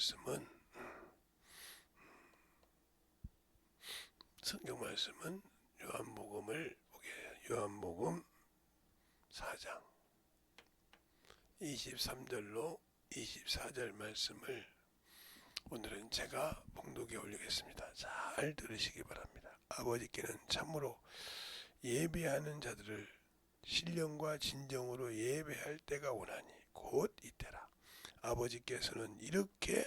말씀은 성경 말씀은 요한복음을 보게 해요. 요한복음 4장 23절로 24절 말씀을 오늘은 제가 봉독에 올리겠습니다. 잘 들으시기 바랍니다. 아버지께는 참으로 예배하는 자들을 신령과 진정으로 예배할 때가 오나니 곧 이때라. 아버지께서는 이렇게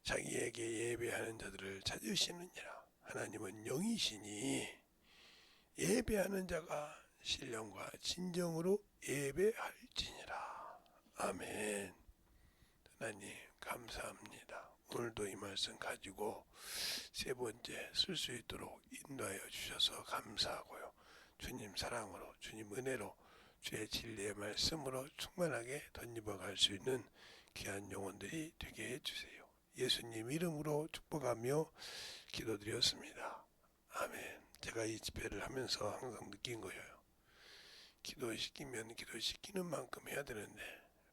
자기에게 예배하는 자들을 찾으시느니라. 하나님은 영이시니 예배하는 자가 신령과 진정으로 예배할지니라. 아멘. 하나님 감사합니다. 오늘도 이 말씀 가지고 세 번째 쓸 수 있도록 인도하여 주셔서 감사하고요. 주님 사랑으로, 주님 은혜로, 주의 진리의 말씀으로 충만하게 덧입어 갈 수 있는 귀한 영혼들이 되게 해주세요. 예수님 이름으로 축복하며 기도드렸습니다. 아멘. 제가 이 집회를 하면서 항상 느낀 거예요. 기도시키면 기도시키는 만큼 해야 되는데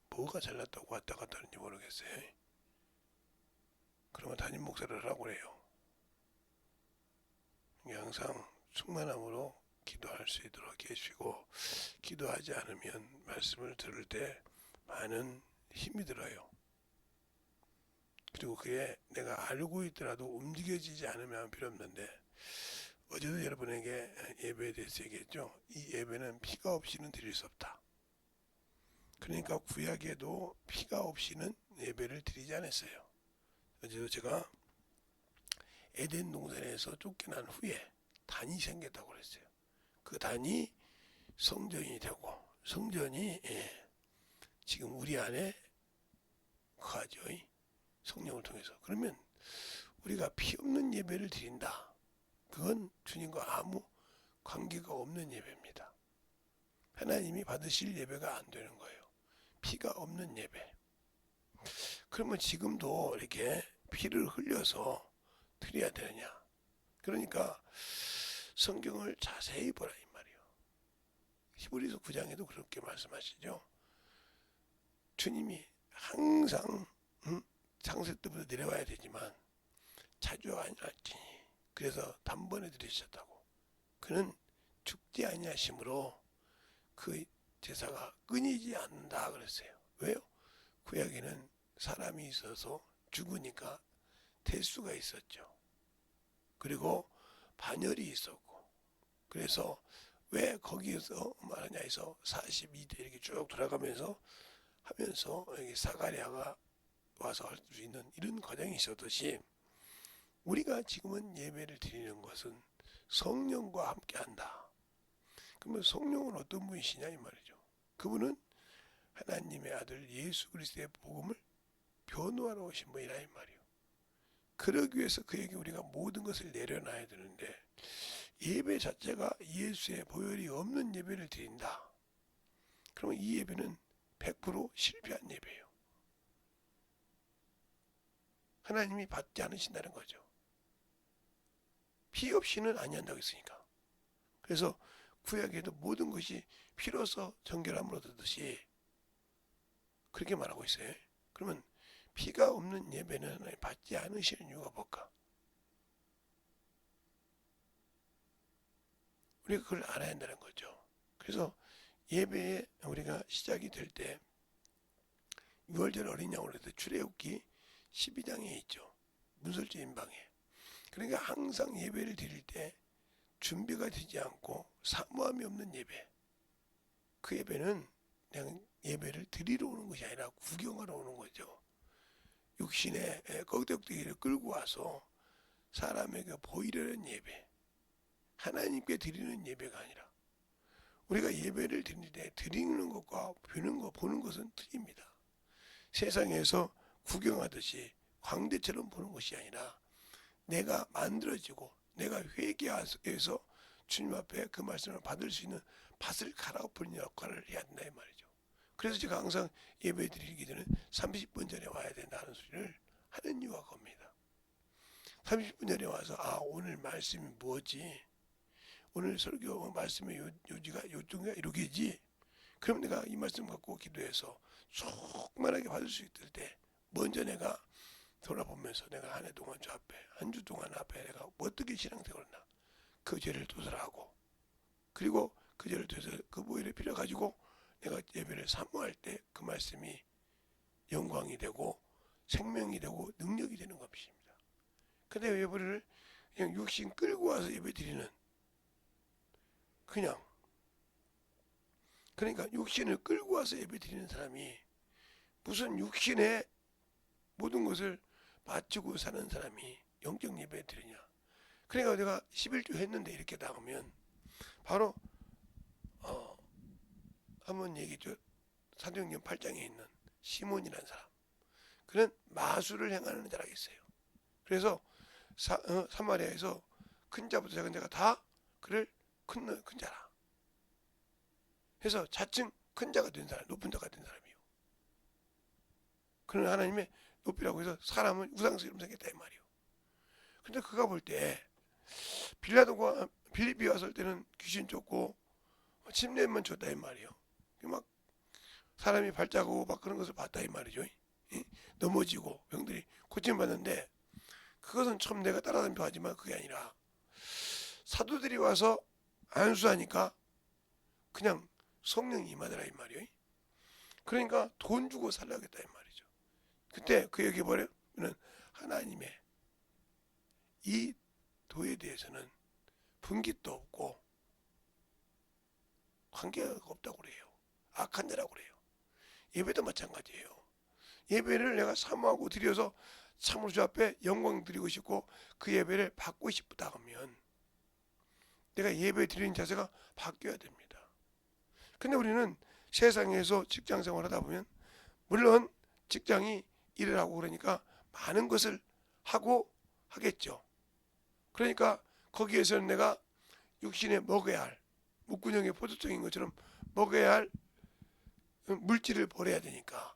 뭐가 잘났다고 왔다 갔다 하는지 모르겠어요. 그러면 담임 목사를 하라고 그래요. 항상 충만함으로 기도할 수 있도록 해주시고, 기도하지 않으면 말씀을 들을 때 많은 힘이 들어요. 그리고 그게 내가 알고 있더라도 움직여지지 않으면 필요 없는데, 어제도 여러분에게 예배에 대해서 얘기했죠. 이 예배는 피가 없이는 드릴 수 없다. 그러니까 구약에도 피가 없이는 예배를 드리지 않았어요. 어제도 제가 에덴 동산에서 쫓겨난 후에 단이 생겼다고 그랬어요. 그 단이 성전이 되고, 성전이 지금 우리 안에 거하죠. 성령을 통해서. 그러면 우리가 피 없는 예배를 드린다. 그건 주님과 아무 관계가 없는 예배입니다. 하나님이 받으실 예배가 안 되는 거예요. 피가 없는 예배. 그러면 지금도 이렇게 피를 흘려서 드려야 되느냐. 그러니까 성경을 자세히 보라 이 말이에요. 히브리서 9장에도 그렇게 말씀하시죠. 주님이 항상 창세 때부터 내려와야 되지만 자주 아니할지니 그래서 단번에 들으셨다고. 그는 죽지 아니하심으로 그 제사가 끊이지 않는다 그랬어요. 왜요? 구약에는 사람이 있어서 죽으니까 대수가 있었죠. 그리고 반열이 있었고, 그래서 왜 거기에서 말하냐 해서 42대 이렇게 쭉 돌아가면서 하면서 여기 사가랴가 와서 할 수 있는 이런 과정이 있었듯이, 우리가 지금은 예배를 드리는 것은 성령과 함께 한다. 그러면 성령은 어떤 분이시냐 이 말이죠. 그분은 하나님의 아들 예수 그리스도의 복음을 변호하러 오신 분이라 이 말이에요. 그러기 위해서 그에게 우리가 모든 것을 내려놔야 되는데, 예배 자체가 예수의 보혈이 없는 예배를 드린다. 그러면 이 예배는 100% 실패한 예배예요. 하나님이 받지 않으신다는 거죠. 피 없이는 아니한다고 했으니까. 그래서 구약에도 모든 것이 피로서 정결함을 얻듯이 그렇게 말하고 있어요. 그러면 피가 없는 예배는 하나님 받지 않으시는 이유가 뭘까? 우리가 그걸 알아야 한다는 거죠. 그래서 예배에 우리가 시작이 될 때 6월절 어린 양으로 해서 출애굽기 12장에 있죠. 문설주 임방에. 그러니까 항상 예배를 드릴 때 준비가 되지 않고 사모함이 없는 예배. 그 예배는 그냥 예배를 드리러 오는 것이 아니라 구경하러 오는 거죠. 육신의 꺽덕대기를 끌고 와서 사람에게 보이려는 예배. 하나님께 드리는 예배가 아니라, 우리가 예배를 드릴 때 드리는 것과 보는 것은 틀립니다. 세상에서 구경하듯이 광대처럼 보는 것이 아니라 내가 만들어지고 내가 회개해서 주님 앞에 그 말씀을 받을 수 있는 밭을 갈아엎는 역할을 해야 된다 이 말이죠. 그래서 제가 항상 예배 드리기 전에 30분 전에 와야 된다는 소리를 하는 이유가 겁니다. 30분 전에 와서 오늘 말씀이 뭐지? 오늘 설교 말씀의 요지가 요쪽인가 이러게지. 그럼 내가 이 말씀 갖고 기도해서 충만하게 받을 수 있을 때 먼저 내가 돌아보면서 내가 한 해 동안 저 앞에 한 주 동안 앞에 내가 어떻게 신앙생활을 했나 그 죄를 도설하고 그리고 그 죄를 도설 그 보혈의 피를 가지고 내가 예배를 사모할 때 그 말씀이 영광이 되고 생명이 되고 능력이 되는 것입니다. 근데 예배를 그냥 육신 끌고 와서 예배 드리는 그냥 그러니까 육신을 끌고 와서 예배 드리는 사람이 무슨 육신의 모든 것을 바치고 사는 사람이 영적 예배 드리냐. 그러니까 내가 11조 했는데 이렇게 나오면 바로 한번 얘기죠. 사도행전 8장에 있는 시몬이라는 사람. 그는 마술을 행하는 자라 했어요. 그래서 사마리아에서 큰 자부터 작은 자가 다 그를 큰 자라. 해서 자칭 큰 자가 된 사람, 높은 자가 된 사람이요. 그는 하나님의 높이라고 해서 사람을 우상스러움 생겼다 이 말이요. 근데 그가 볼 때 빌라도가 빌립비 왔을 때는 귀신 쫓고 침례만 줬다 이 말이요. 막 사람이 발자국 막 그런 것을 봤다 이 말이죠. 넘어지고 병들이 고침받는데 그것은 참 내가 따라다니면서 하지만 그게 아니라 사도들이 와서 안수하니까 그냥 성령이 임하더라 이 말이에요. 그러니까 돈 주고 살라겠다 이 말이죠. 그때 그 얘기 뭐래요? 하나님의 이 도에 대해서는 분깃도 없고 관계가 없다고 그래요. 악한 자라고 그래요. 예배도 마찬가지예요. 예배를 내가 사모하고 드려서 참으로 주 앞에 영광 드리고 싶고 그 예배를 받고 싶다 하면 내가 예배 드리는 자세가 바뀌어야 됩니다. 근데 우리는 세상에서 직장 생활 하다 보면 물론 직장이 일을 하고 그러니까 많은 것을 하고 하겠죠. 그러니까 거기에서는 내가 육신에 먹어야 할 목구멍에 포도청인 것처럼 먹어야 할 물질을 버려야 되니까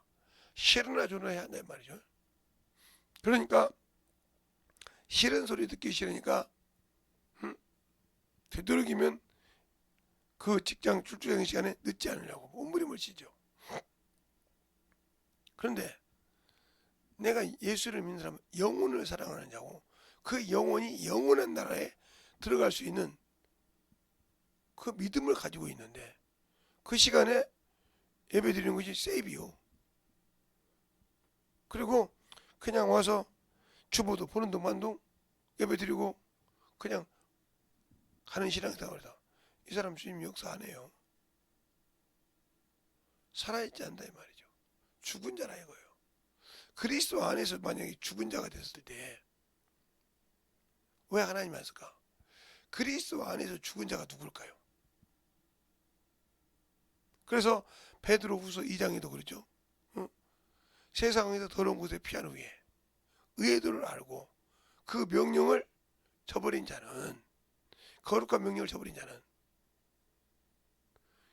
싫으나 좋으나 해야 한단 말이죠. 그러니까 싫은 소리 듣기 싫으니까 되도록이면 그 직장 출퇴근 시간에 늦지 않으려고 몸부림을 치죠. 그런데 내가 예수를 믿는 사람은 영혼을 사랑하는 자고 그 영혼이 영원한 나라에 들어갈 수 있는 그 믿음을 가지고 있는데 그 시간에 예배 드리는 것이 세이비요. 그리고 그냥 와서 주보도 보는 동안도 예배 드리고 그냥 가는 신앙생활이다. 이 사람 주님 역사 안 해요. 살아있지 않다 이 말이죠. 죽은 자라 이거예요. 그리스도 안에서 만약에 죽은 자가 됐을 때 왜 하나님 안 쓸까? 그리스도 안에서 죽은 자가 누굴까요? 그래서 베드로 후서 2장에도 그러죠. 세상에서 더러운 곳에 피한 후에 의의 도를 알고 그 명령을 저버린 자는 거룩한 명령을 저버린 자는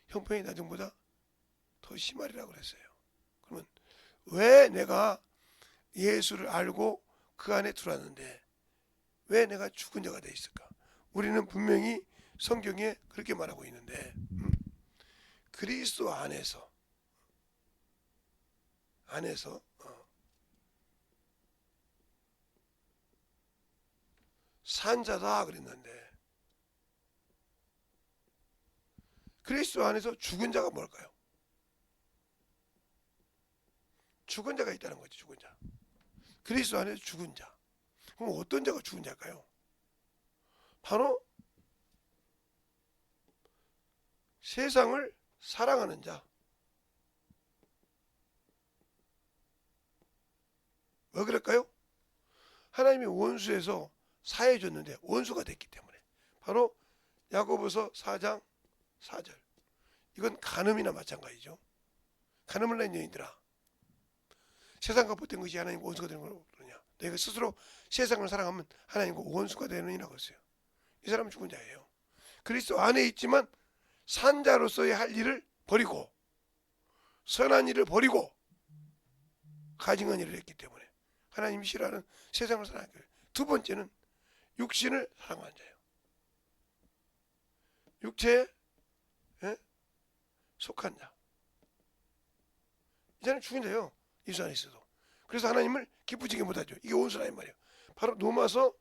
형편이 나중보다 더 심하리라고 그랬어요. 그러면 왜 내가 예수를 알고 그 안에 들어왔는데 왜 내가 죽은 자가 돼 있을까? 우리는 분명히 성경에 그렇게 말하고 있는데 그리스도 안에서 산 자다 그랬는데 그리스도 안에서 죽은 자가 뭘까요? 죽은 자가 있다는 거지. 죽은 자. 그리스도 안에서 죽은 자. 그럼 어떤 자가 죽은 자일까요? 바로 세상을 사랑하는 자. 왜 그럴까요? 하나님이 원수에서 사해줬는데 원수가 됐기 때문에. 바로 야고보서 4장 4절. 이건 간음이나 마찬가지죠. 간음을 낸 여인들아, 세상과 붙은 것이 하나님과 원수가 되는 걸 그러냐? 내가 스스로 세상을 사랑하면 하나님과 원수가 되느니라고 했어요. 이 사람은 죽은 자예요. 그리스도 안에 있지만 산자로서의 할 일을 버리고 선한 일을 버리고 가증한 일을 했기 때문에 하나님이 싫어하는 세상을 사랑하는 거예요. 두 번째는 육신을 사랑하는 자예요. 육체에 속한 자. 이 사람은 죽은 자예요. 예수 안에 있어도. 그래서 하나님을 기쁘시게 못하죠. 이게 온수라 이 말이에요. 바로 로마서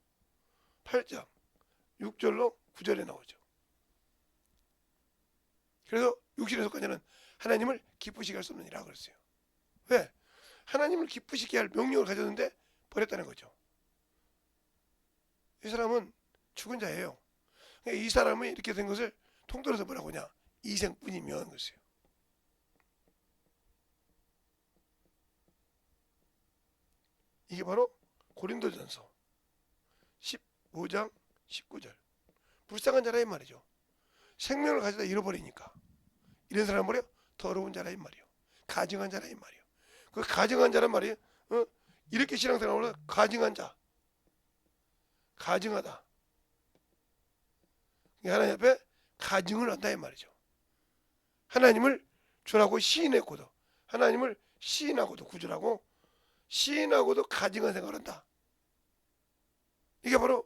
8장 6절로 9절에 나오죠. 그래서 육신의 속한 자는 하나님을 기쁘시게 할 수 없느니라 그랬어요. 왜? 하나님을 기쁘시게 할 명령을 가졌는데 버렸다는 거죠. 이 사람은 죽은 자예요. 그러니까 이 사람이 이렇게 된 것을 통틀어서 뭐라고 하냐? 이생뿐이면 그랬어요. 이게 바로 고린도전서 15장 19절. 불쌍한 자라 이 말이죠. 생명을 가져다 잃어버리니까 이런 사람 뭐래요? 더러운 자라 이 말이요. 가증한 자라 이 말이요. 그 가증한 자란 말이에요. 이렇게 신앙생활을 가증한 자, 가증하다. 하나님 앞에 가증을 한다 이 말이죠. 하나님을 주라고 시인했고도, 하나님을 시인하고도 구주라고 시인하고도 가증한 생각을 한다. 이게 바로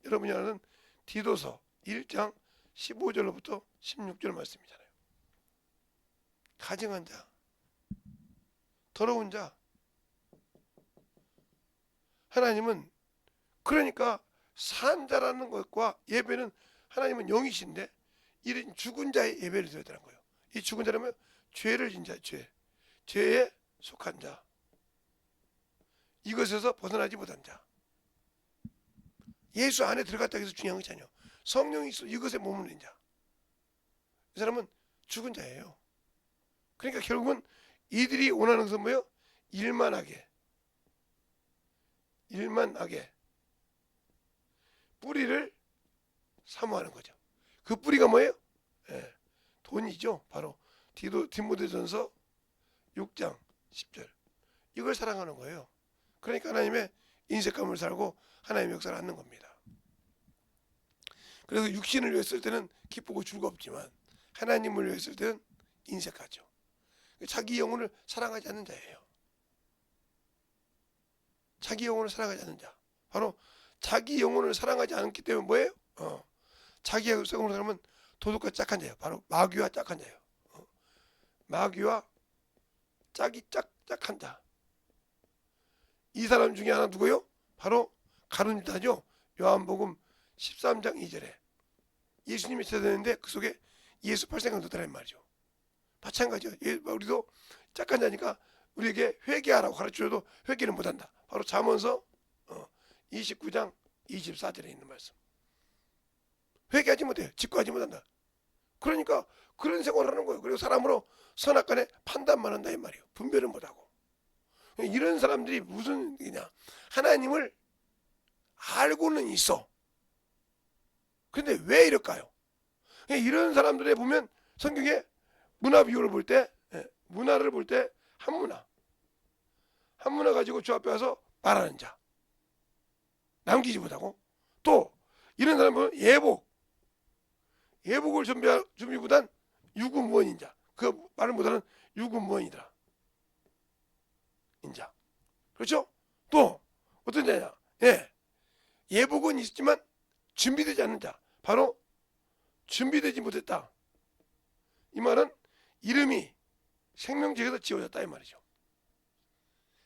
여러분이 아는 디도서 1장 15절로부터 16절 말씀이잖아요. 가증한 자, 더러운 자. 하나님은 그러니까 산 자라는 것과 예배는 하나님은 영이신데 이런 죽은 자의 예배를 드려야 되는 거예요. 이 죽은 자라면 죄를 진 자, 죄에 속한 자, 이것에서 벗어나지 못한 자, 예수 안에 들어갔다 해서 중요한 것이 아니에요. 성령이 있어 이것에 머무는 자. 이 사람은 죽은 자예요. 그러니까 결국은 이들이 원하는 것은 뭐예요? 일만하게 뿌리를 사모하는 거죠. 그 뿌리가 뭐예요? 돈이죠. 바로 디모데전서 6장 10절. 이걸 사랑하는 거예요. 그러니까 하나님의 인색감을 살고 하나님의 역사를 하는 겁니다. 그래서 육신을 위해 쓸 때는 기쁘고 즐겁지만 하나님을 위해 쓸 때는 인색하죠. 자기 영혼을 사랑하지 않는 자예요. 자기 영혼을 사랑하지 않는 자. 바로 자기 영혼을 사랑하지 않기 때문에 뭐예요? 자기 영혼을 사랑하면 도둑과 짝한 자예요. 바로 마귀와 짝한 자예요. 마귀와 짝이 짝한 자. 이 사람 중에 하나 누구요? 바로 가룟 유다죠. 요한복음 13장 2절에 예수님이 찾아내는데 그 속에 예수 팔생을 넣더라는 말이죠. 마찬가지죠. 우리도 짝한 자니까 우리에게 회개하라고 가르쳐줘도 회개를 못한다. 바로 잠언서 29장 24절에 있는 말씀. 회개하지 못해요. 직구하지 못한다. 그러니까 그런 생활을 하는 거예요. 그리고 사람으로 선악간에 판단만 한다 이 말이에요. 분별을 못하고. 이런 사람들이 무슨 얘기냐? 하나님을 알고는 있어. 근데 왜 이럴까요? 이런 사람들에 보면 성경에 문화 비유를 볼 때, 문화를 볼 때 한문화 가지고 주 앞에 와서 말하는 자, 남기지 못하고, 또 이런 사람은 예복을 준비보단 유구무원인 자, 그 말을 못하는 유구무원이더라. 인자. 그렇죠? 또 어떤 자냐? 예복은 있지만 준비되지 않는 자, 바로 준비되지 못했다. 이 말은 이름이 생명책에서 지워졌다 이 말이죠.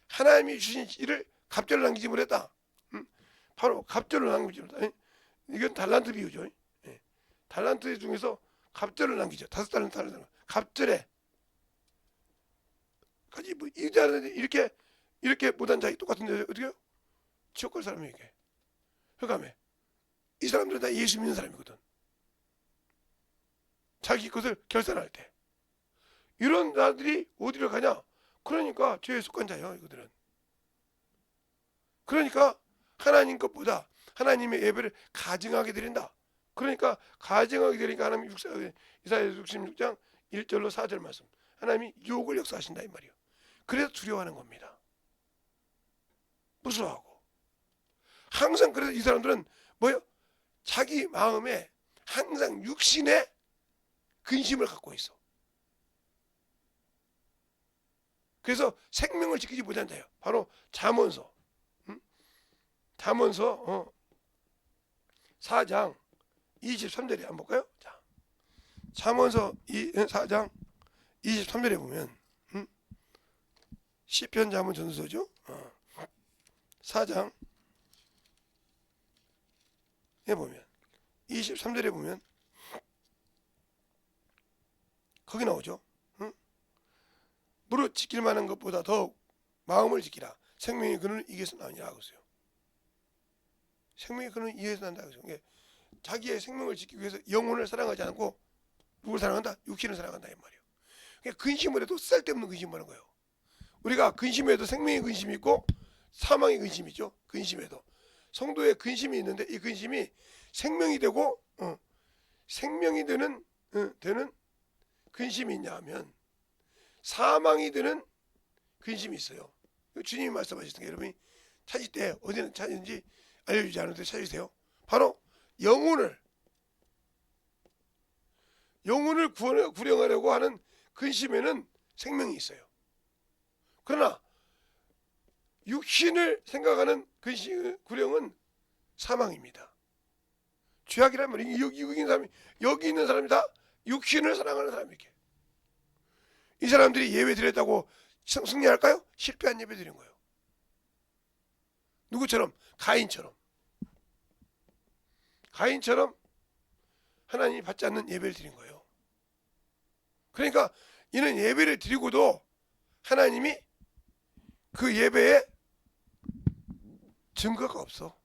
하나님이 주신 일을 갑절을 남기지 못했다. 바로 갑절을 남기지 못했다. 이건 달란트 비유죠. 달란트 중에서 갑절을 남기죠. 5달란트 갑절에 까지 뭐 이렇게 못한 자기 똑같은데 어떻게요? 지옥 갈 사람에게 흑암에. 이 사람들은 다 예수 믿는 사람이거든. 자기 것을 결산할 때 이런 자들이 어디로 가냐? 그러니까 죄에 속한 자예요. 이거들은. 그러니까 하나님 것보다 하나님의 예배를 가증하게 드린다. 그러니까 가증하게 드리니까 하나님 이사야 66장 1절로 4절 말씀. 하나님이 욕을 역사하신다 이 말이에요. 그래서 두려워하는 겁니다. 무서워하고. 항상 그래서 이 사람들은 뭐예요? 자기 마음에 항상 육신의 근심을 갖고 있어. 그래서 생명을 지키지 못한 자예요. 바로 잠언서 4장 23절에 한번 볼까요? 자, 잠언서 4장 23절에 보면 시편 잠언 전서죠. 4장 에 보면 23절에 보면 거기 나오죠. 응? 무릇 지킬 만한 것보다 더욱 마음을 지키라. 생명의 근원은 이게서 나오니라 하고 있어요. 생명의 근원은 이에서 난다 하고 있어요. 자기의 생명을 지키기 위해서 영혼을 사랑하지 않고 누굴 사랑한다? 육신을 사랑한다 이 말이에요. 그러니까 근심을 해도 쓸데없는 근심을 하는 거예요. 우리가 근심해도 생명의 근심이 있고 사망의 근심이 있죠. 근심해도 성도의 근심이 있는데 이 근심이 생명이 되고 생명이 되는 근심이 있냐 하면 사망이 되는 근심이 있어요. 주님이 말씀하셨으니까 여러분이 찾을 때 어디는 찾는지 알려주지 않을 때 찾으세요. 바로 영혼을 구령하려고 하는 근심에는 생명이 있어요. 그러나 육신을 생각하는 구령은 사망입니다. 죄악이란 말이 여기 있는 사람이 다 육신을 사랑하는 사람이게. 이 사람들이 예배 드렸다고 승리할까요? 실패한 예배 드린 거예요. 누구처럼? 가인처럼 하나님이 받지 않는 예배를 드린 거예요. 그러니까 이는 예배를 드리고도 하나님이 그 예배에 증거가 없어.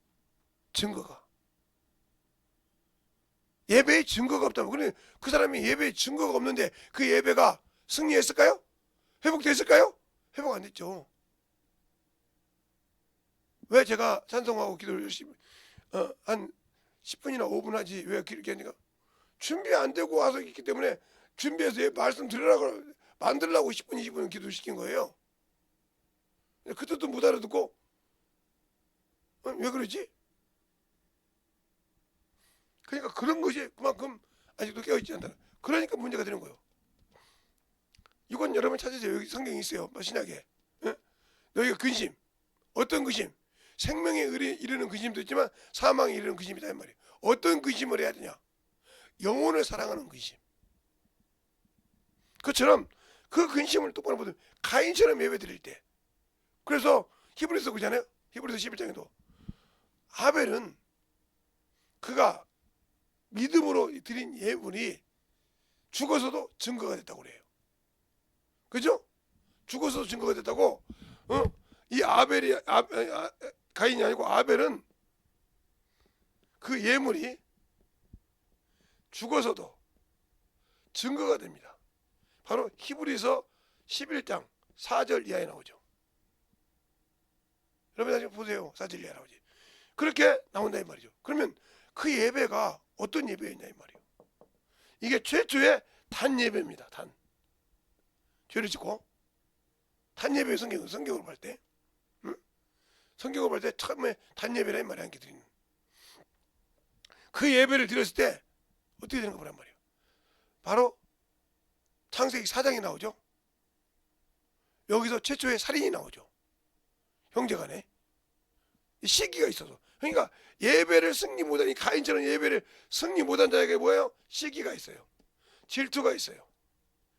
예배에 증거가 없다면 그런데 그 사람이 예배에 증거가 없는데 그 예배가 승리했을까요? 회복됐을까요? 회복 안 됐죠. 왜 제가 찬송하고 기도를 열심히 한 10분이나 5분 하지 왜 그렇게 하니까 준비 안 되고 와서 있기 때문에 준비해서 말씀 들으라고 만들라고 10분 20분 기도시킨 거예요. 그때도 못 알아듣고 왜 그러지? 그러니까 그런 것이 그만큼 아직도 깨어있지 않다. 그러니까 문제가 되는 거예요. 이건 여러분 찾으세요. 여기 성경이 있어요. 신약에. 너희가 근심. 어떤 근심? 생명에 이르는 근심도 있지만 사망에 이르는 근심이다 이 말이에요. 어떤 근심을 해야 되냐? 영혼을 사랑하는 근심. 그처럼 그 근심을 똑바로 보면 가인처럼 예배 드릴 때. 그래서 히브리서 그러잖아요. 히브리서 11장에도 아벨은 그가 믿음으로 드린 예물이 죽어서도 증거가 됐다고 그래요. 그죠? 죽어서도 증거가 됐다고. 이 가인이 아니고 아벨은 그 예물이 죽어서도 증거가 됩니다. 바로 히브리서 11장 4절 이하에 나오죠. 여러분 다시 보세요. 4절 이하에 나오지. 그렇게 나온다 이 말이죠. 그러면 그 예배가 어떤 예배였냐 이 말이에요. 이게 최초의 단 예배입니다. 단. 죄를 짓고 단 예배 성경으로 볼 때, 성경으로 볼 때 처음에 단 예배라 이 말이 함께 드리는. 그 예배를 드렸을 때 어떻게 되는 거 보란 말이에요. 바로 창세기 4장이 나오죠. 여기서 최초의 살인이 나오죠. 형제간에 시기가 있어서. 그러니까 예배를 승리 못하니 가인처럼 예배를 승리 못한 자에게 뭐예요? 시기가 있어요. 질투가 있어요.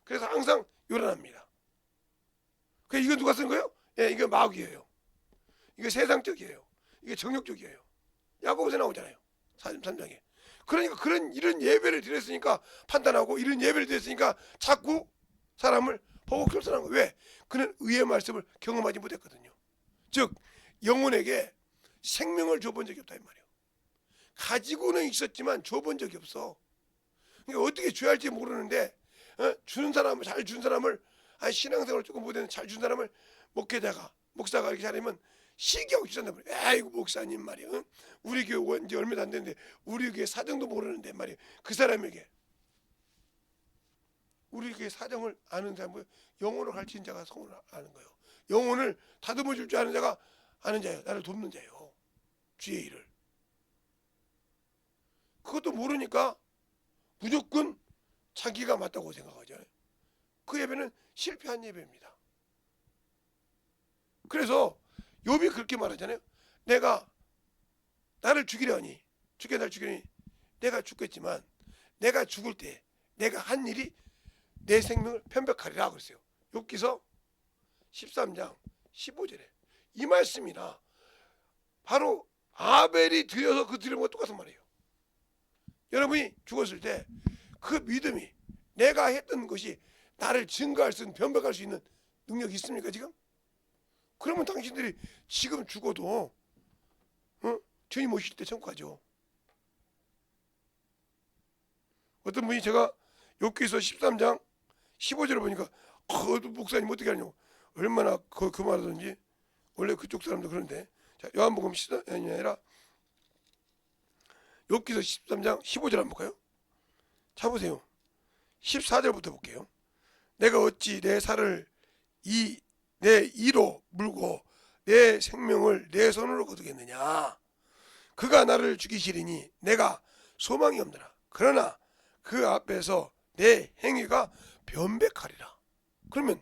그래서 항상 요란합니다. 이거 누가 쓴 거예요? 예, 이거 마귀예요. 이거 세상적이에요. 이게 정욕적이에요. 야고보서 나오잖아요. 3장에. 그러니까 이런 예배를 드렸으니까 판단하고 이런 예배를 드렸으니까 자꾸 사람을 보고 결단한 거예요. 왜? 그는 의의 말씀을 경험하지 못했거든요. 즉 영혼에게 생명을 줘본 적이 없다 이 말이에요. 가지고는 있었지만 줘본 적이 없어. 그러니까 어떻게 줘야 할지 모르는데 주는 사람을 잘 준 사람을 신앙생활을 조금 못했는데 잘 준 사람을 목사가 이렇게 잘하면 시기하고 주잔단 말이에요. 아이고 목사님 말이에요. 우리 교회 온 지 얼마도 안 됐는데 우리 교회 사정도 모르는데 말이에요. 그 사람에게 우리 교회 사정을 아는 사람은 영혼을 가르치는 자가 성을 아는 거예요. 영혼을 다듬어 줄 줄 아는 자가 아는 자예요. 나를 돕는 자예요. 주의 일을. 그것도 모르니까 무조건 자기가 맞다고 생각하잖아요. 그 예배는 실패한 예배입니다. 그래서 욥이 그렇게 말하잖아요. 내가 나를 죽이려니 내가 죽겠지만 내가 죽을 때 내가 한 일이 내 생명을 편백하리라 그랬어요. 욥기서 13장 15절에 이 말씀이나 바로 아벨이 드려서 그 드린 것과 똑같은 말이에요. 여러분이 죽었을 때 그 믿음이 내가 했던 것이 나를 증거할 수 있는, 변백할 수 있는 능력이 있습니까 지금? 그러면 당신들이 지금 죽어도 주님 오실 때 천국 가죠. 어떤 분이 제가 욥기서 13장 15절을 보니까 목사님 어떻게 하냐고, 얼마나 그 말하든지, 원래 그쪽 사람도 그런데. 자, 요한복음 14장이 아니라 욥기서 13장 15절 한번 볼까요? 자 보세요. 14절부터 볼게요. 내가 어찌 내 살을 내 이로 물고 내 생명을 내 손으로 거두겠느냐. 그가 나를 죽이시리니 내가 소망이 없느라. 그러나 그 앞에서 내 행위가 변백하리라. 그러면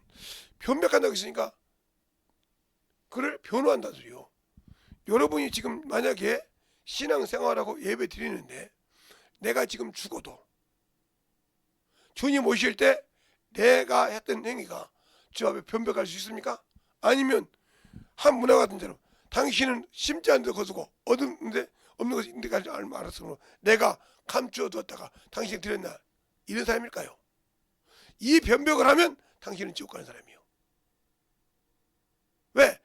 변백한다고 했으니까 그를 변호한다는 소리요. 여러분이 지금 만약에 신앙생활하고 예배 드리는데 내가 지금 죽어도 주님 오실 때 내가 했던 행위가 주 앞에 변백할 수 있습니까? 아니면 한 문화 같은 대로 당신은 심지 않은 데 거두고 얻는데 없는 것이 있는 데까지 알았으므로 내가 감추어 두었다가 당신이 드렸나, 이런 사람일까요? 이 변백을 하면 당신은 지옥 가는 사람이요. 왜?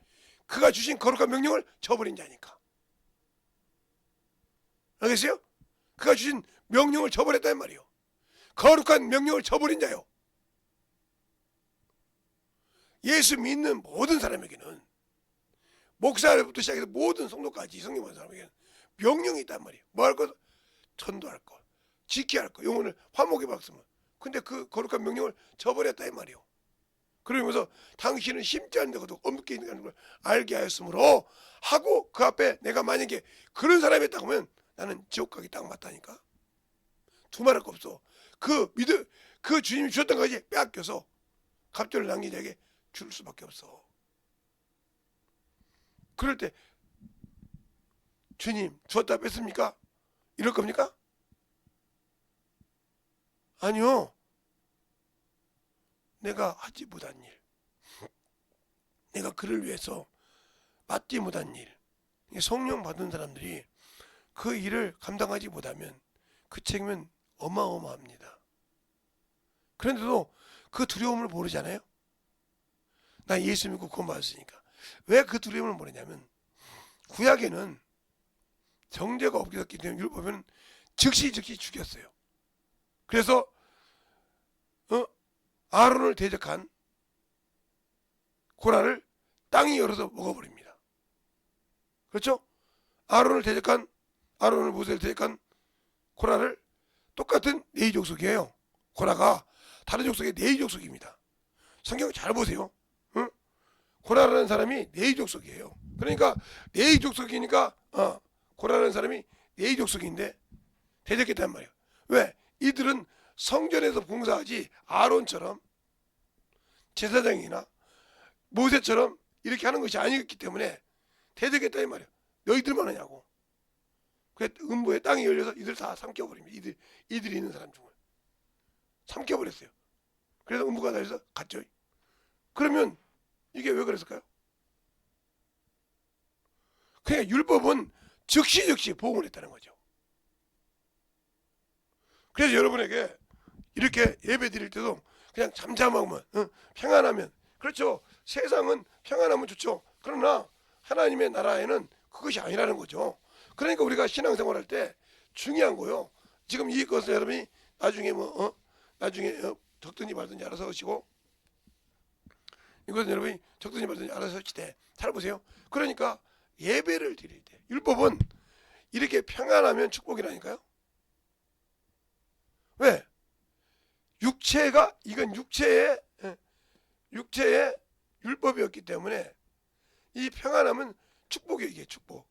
그가 주신 거룩한 명령을 저버린 자니까. 알겠어요? 그가 주신 명령을 저버렸단 말이요. 거룩한 명령을 저버린 자요. 예수 믿는 모든 사람에게는, 목사부터 시작해서 모든 성도까지 성령 받은 사람에게는 명령이 있단 말이에요. 뭐 할 것? 전도할 것, 지켜야 할 것, 영혼을 화목에 박으면. 근데 그 거룩한 명령을 저버렸다 이 말이에요. 그러면서 당신은 심지 않은 데도 엄습게 있는 걸 알게 하였으므로 하고, 그 앞에 내가 만약에 그런 사람이었다고 하면 나는 지옥 가기 딱 맞다니까. 두말할 거 없어. 그 주님이 주셨던 것이 빼앗겨서 갑절을 남긴 자에게 줄 수밖에 없어. 그럴 때 주님 주었다 뺐습니까? 이럴 겁니까? 아니요. 내가 하지 못한 일, 내가 그를 위해서 맡지 못한 일, 성령 받은 사람들이 그 일을 감당하지 못하면 그 책임은 어마어마합니다. 그런데도 그 두려움을 모르잖아요. 나 예수 믿고 구원 받았으니까. 왜 그 두려움을 모르냐면 구약에는 정죄가 없기 때문에 율법은 즉시 죽였어요. 그래서 아론을 대적한 고라를 땅이 열어서 먹어버립니다. 그렇죠? 모세를 대적한 고라를, 똑같은 네이 족속이에요. 고라가 다른 족속의 네이 족속입니다. 성경 잘 보세요. 고라라는 사람이 네이 족속이에요. 그러니까 네이 족속이니까 고라라는 사람이 네이 족속인데 대적했단 말이에요. 왜? 이들은 성전에서 봉사하지 아론처럼 제사장이나 모세처럼 이렇게 하는 것이 아니었기 때문에 대적했다 이 말이에요. 너희들만 하냐고. 그래서 음부의 땅이 열려서 이들 다 삼켜버립니다. 이들이 있는 사람 중을 삼켜버렸어요. 그래서 음부가 달려서 갔죠. 그러면 이게 왜 그랬을까요? 그러니까 율법은 즉시 보응을 했다는 거죠. 그래서 여러분에게 이렇게 예배 드릴 때도 그냥 잠잠하면, 평안하면, 그렇죠. 세상은 평안하면 좋죠. 그러나 하나님의 나라에는 그것이 아니라는 거죠. 그러니까 우리가 신앙생활할 때 중요한 거요. 지금 이것을 여러분이 나중에 적든지 말든지 알아서 하시고, 이것은 여러분이 적든지 말든지 알아서 하시되, 잘 보세요. 그러니까 예배를 드릴 때 율법은 이렇게 평안하면 축복이라니까요. 왜? 이건 육체의 율법이었기 때문에 이 평안함은 축복이에요. 이게 축복.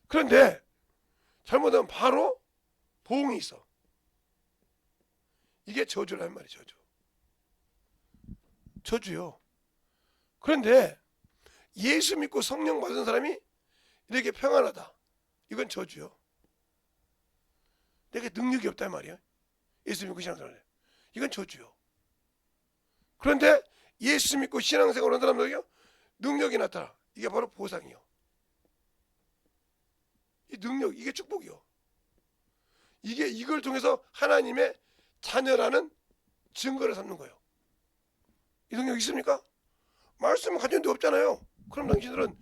그런데 잘못하면 바로 보응이 있어. 이게 저주라는 말이에요. 저주요. 그런데 예수 믿고 성령 받은 사람이 이렇게 평안하다, 이건 저주요. 내게 능력이 없단 말이야. 예수 믿고 신앙생활, 이건 저주요. 그런데 예수 믿고 신앙생활 하는 사람들에게 능력이 나타나. 이게 바로 보상이요. 이 능력, 이게 축복이요. 이걸 통해서 하나님의 자녀라는 증거를 삼는 거예요. 이 능력 있습니까? 말씀을 가진 데 없잖아요. 그럼 당신들은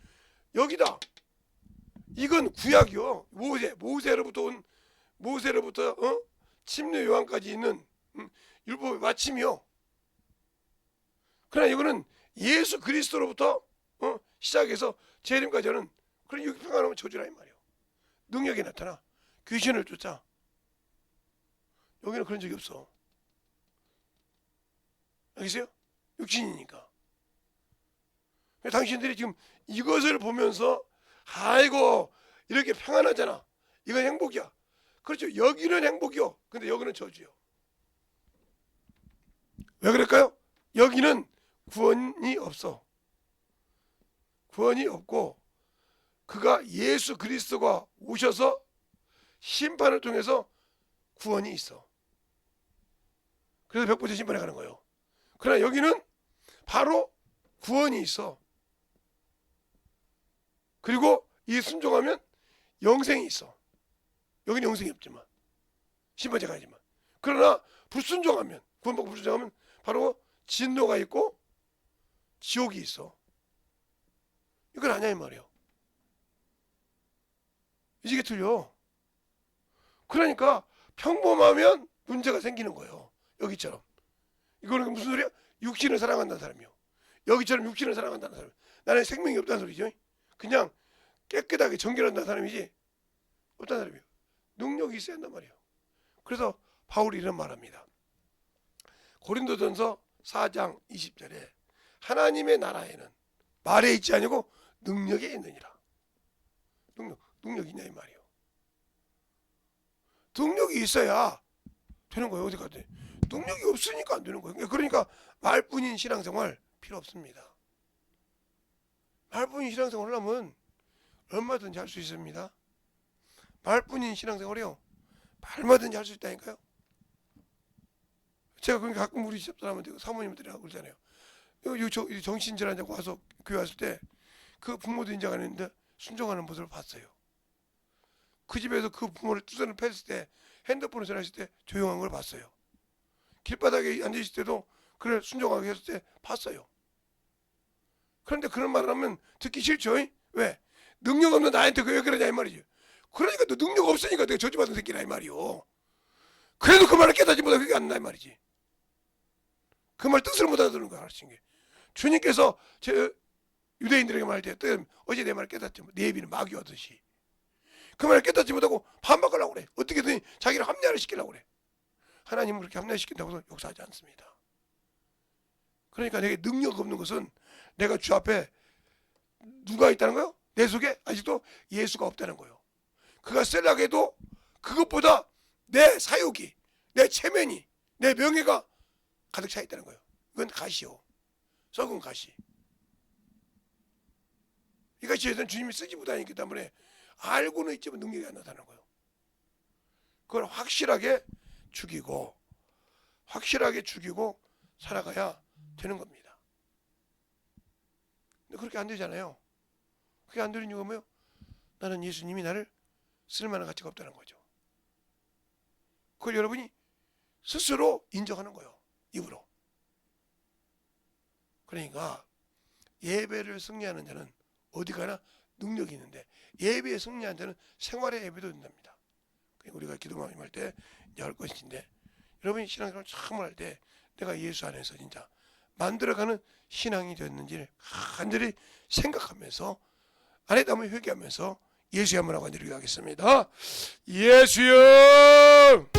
여기다. 이건 구약이요. 모세로부터 침례 요한까지 있는 율법의 마침이요. 그러나 이거는 예수 그리스도로부터 시작해서 재림까지 하는 그런 육평하는 저주라 이 말이에요. 능력이 나타나. 귀신을 쫓아. 여기는 그런 적이 없어. 알겠어요? 육신이니까. 당신들이 지금 이것을 보면서 아이고 이렇게 평안하잖아. 이건 행복이야. 그렇죠. 여기는 행복이요. 근데 여기는 저주요. 왜 그럴까요? 여기는 구원이 없어. 구원이 없고 그가 예수 그리스도가 오셔서 심판을 통해서 구원이 있어. 그래서 백보자 심판에 가는 거예요. 그러나 여기는 바로 구원이 있어. 그리고 이 순종하면 영생이 있어. 여기는 영생이 없지만 심판제 가야지만. 그러나 불순종하면, 구원받고 불순종하면 바로 진노가 있고 지옥이 있어. 이건 아니야 이 말이에요. 이게 틀려. 그러니까 평범하면 문제가 생기는 거예요. 여기처럼. 이거는 무슨 소리야? 육신을 사랑한다는 사람이요. 여기처럼 육신을 사랑한다는 사람. 나는 생명이 없다는 소리죠. 그냥 깨끗하게 정결한다는 사람이지 없다는 사람이에요. 능력이 있어야 한단 말이에요. 그래서 바울이 이런 말합니다. 고린도전서 4장 20절에 하나님의 나라에는 말에 있지 아니고 능력에 있느니라. 능력이 있냐 이 말이에요. 능력이 있어야 되는 거예요. 어디까지? 능력이 없으니까 안 되는 거예요. 그러니까 말뿐인 신앙생활 필요 없습니다. 말뿐인 신앙생활을 하면 얼마든지 할 수 있습니다. 말뿐인 신앙생활이요. 얼마든지 할 수 있다니까요. 제가 그러니까 가끔 우리 집사람한테 사모님들이라고 그러잖아요. 여기 정신질환자고 와서 교회 왔을 때 그 부모도 인정 안 했는데 순종하는 모습을 봤어요. 그 집에서 그 부모를 두손을 폈을 때 핸드폰을 전화했을 때 조용한 걸 봤어요. 길바닥에 앉아있을 때도 그를 순종하게 했을 때 봤어요. 그런데 그런 말을 하면 듣기 싫죠. 왜? 능력 없는 나한테 왜 그러냐 이 말이죠. 그러니까 너 능력 없으니까 내가 저주받은 새끼라 이 말이요. 그래도 그 말을 깨닫지 못하고 그게 안 나 이 말이지. 그 말 뜻을 못 알아듣는 거야. 가르친 게. 주님께서 제 유대인들에게 말할 때 어제 내 말을 깨닫지 못. 네비는 마귀하듯이. 그 말을 깨닫지 못하고 반박하려고 그래. 어떻게든 자기를 합리화를 시키려고 그래. 하나님은 그렇게 합리화시킨다고 해서 역사하지 않습니다. 그러니까 내게 능력 없는 것은 내가 주 앞에 누가 있다는 거예요? 내 속에 아직도 예수가 없다는 거예요. 그가 쓰려고 해도 그것보다 내 사욕이, 내 체면이, 내 명예가 가득 차 있다는 거예요. 이건 가시요. 썩은 가시. 이 가시에서는 주님이 쓰지 못하기 때문에 알고는 있지만 능력이 안 나타나는 거예요. 그걸 확실하게 죽이고 살아가야 되는 겁니다. 근데 그렇게 안 되잖아요. 그게 안 되는 이유가 뭐예요? 나는 예수님이 나를 쓸만한 가치가 없다는 거죠. 그걸 여러분이 스스로 인정하는 거예요. 입으로. 그러니까 예배를 승리하는 자는 어디 가나 능력이 있는데 예배에 승리하는 자는 생활의 예배도 된답니다. 우리가 기도만 할 때 이제 할 것인데 여러분이 신앙생활을 처음 할 때 내가 예수 안에서 진짜 만들어가는 신앙이 되었는지를 간절히 생각하면서 안에 한번 회개하면서 예수의 한번 하고 간절히 하겠습니다. 예수여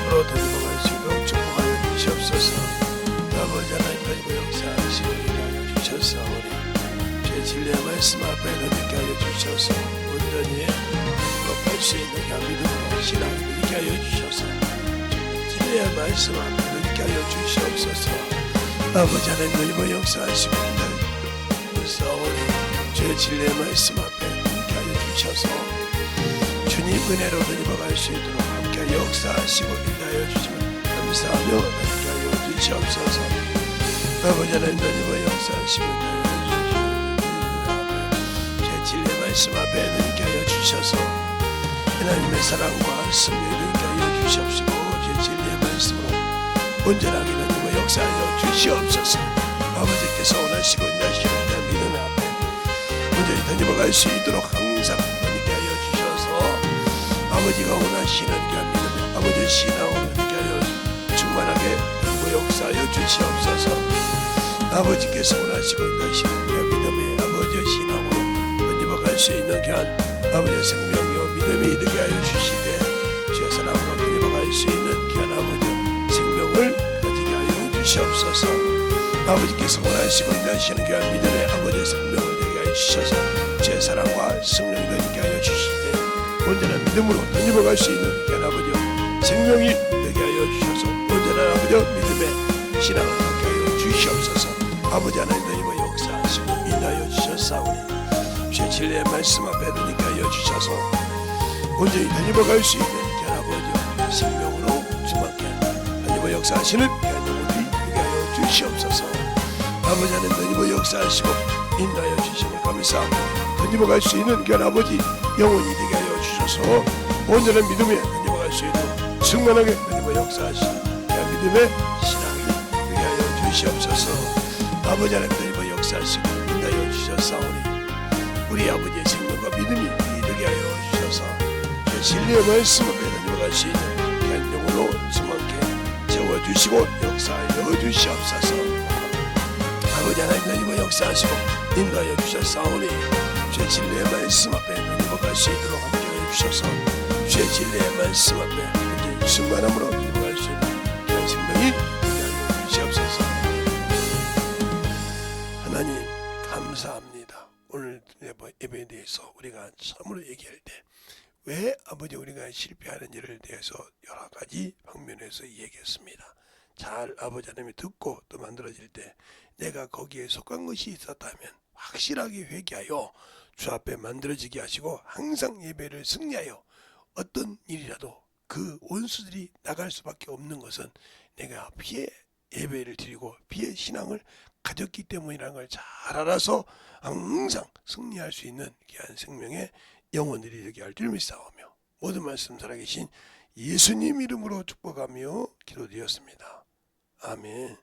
이름으로 던져갈 수 있도록 축복하여 주시옵소서. 아버지 하나님 역사하시고 인하여 주셨사오니 제 진리의 말씀 앞에 던지게 하여 주셔서 온전히 높일 수 있는 믿음으로 신앙을 누리게 하여 주셔서 진리의 말씀 앞에 던지게 하여 주시옵소서. 아버지 하나님 역사하시고 인하여 주사오니 제 진리의 말씀 앞에 던지게 하여 주셔서 주님 은혜로 던져갈 수 있도록 함께 역사하시고 인하여 주시면 감사하며 던지게 하여 주시옵소서. 아버지 하나님 역사하시고 인하여 진리의 말씀 앞에 던지게 하여 주셔서 하나님의 사랑과 승리를 던지게 하여 주시옵시고 제 진리의 말씀으로 온전하게 던지고 역사하여 주시옵소서. 아버지께서 원하시고 인하시는 믿음의 앞에 온전히 던져갈 수 있도록 항상 던지게 하여 주셔서 아버지가 원하시는 믿음의 아버지의 신앙으로 던지게 하여 충만하게 던지고 역사하여 주시옵소서. 아버지께서 원하시고 인하시는 믿음의 아버지의 신앙으로 할 수 있는 귀한 아버지의 생명이요 믿음이 되게 하여 주시되 주의 사랑으로 던져갈 수 있는 귀한 아버지의 생명을 가지게 하여 주시옵소서. 아버지께서 원하시고 인하시는 귀한 믿음의 아버지의 생명을 되게 하여 주셔서 주의 사랑과 성령이 되게 하여 주시되 온전한 믿음으로 던져갈 수 있는 귀한 아버지의 생명이 되게 하여 주셔서 온전한 아버지의 믿음의 신앙을 갖게 하여 주시옵소서. 아버지 하나님 던지고 역사하시고 인하여 주셨사오니 주의 진리의 말씀 앞에 던지게 하여 주셔서 온전히 던져갈 수 있는 귀한 아버지의 생명으로 충만케 던지고 역사하시는 귀한 영혼이 되게 하여 주시옵소서. 아버지 하나님 던지고 역사하시고 인도하여 주시고 감사하고 던져갈 수 있는 귀한 아버지 영혼이 되게 하여 주셔서 온전한 믿음에 던져갈 수 있도록 충만하게 던지고 역사하시는 귀한 믿음의 신앙이 되게 하여 주시옵소서. 아버지 하나님 던지고 역사하시고 인도하여 주셨사오니 우리 아버지의 생명과 믿음이 되게 하여 주셔서 그 진리의 말씀 앞에 던져갈 수 있는 귀한 영으로 충만케 채워주시고 역사하여 주시옵소서. 아버지 하나님 던지고 역사하시고 인도하여 주셨사오니 주의 진리의 말씀 앞에 던져갈 수 있도록 함께하여 주셔서 주의 진리의 말씀 앞에 완전히 충만함으로 던져갈 수 있는 귀한 생명이 되게 하여 주시옵소서. 하나님 감사합니다. 오늘 예배에 대해서 우리가 참으로 얘기할 때 왜 아버지 우리가 실패하는지를 대해서 여러 가지 방면에서 얘기했습니다. 잘 아버지 하나님이 듣고 또 만들어질 때 내가 거기에 속한 것이 있었다면 확실하게 회개하여 주 앞에 만들어지게 하시고 항상 예배를 승리하여 어떤 일이라도 그 원수들이 나갈 수밖에 없는 것은 내가 피해 예배를 드리고 피해 신앙을 가졌기 때문이라는 걸 잘 알아서 항상 승리할 수 있는 귀한 생명의 영혼들이 되게 할 줄 믿사오며 모든 말씀 살아계신 예수님 이름으로 축복하며 기도드렸습니다. 아멘.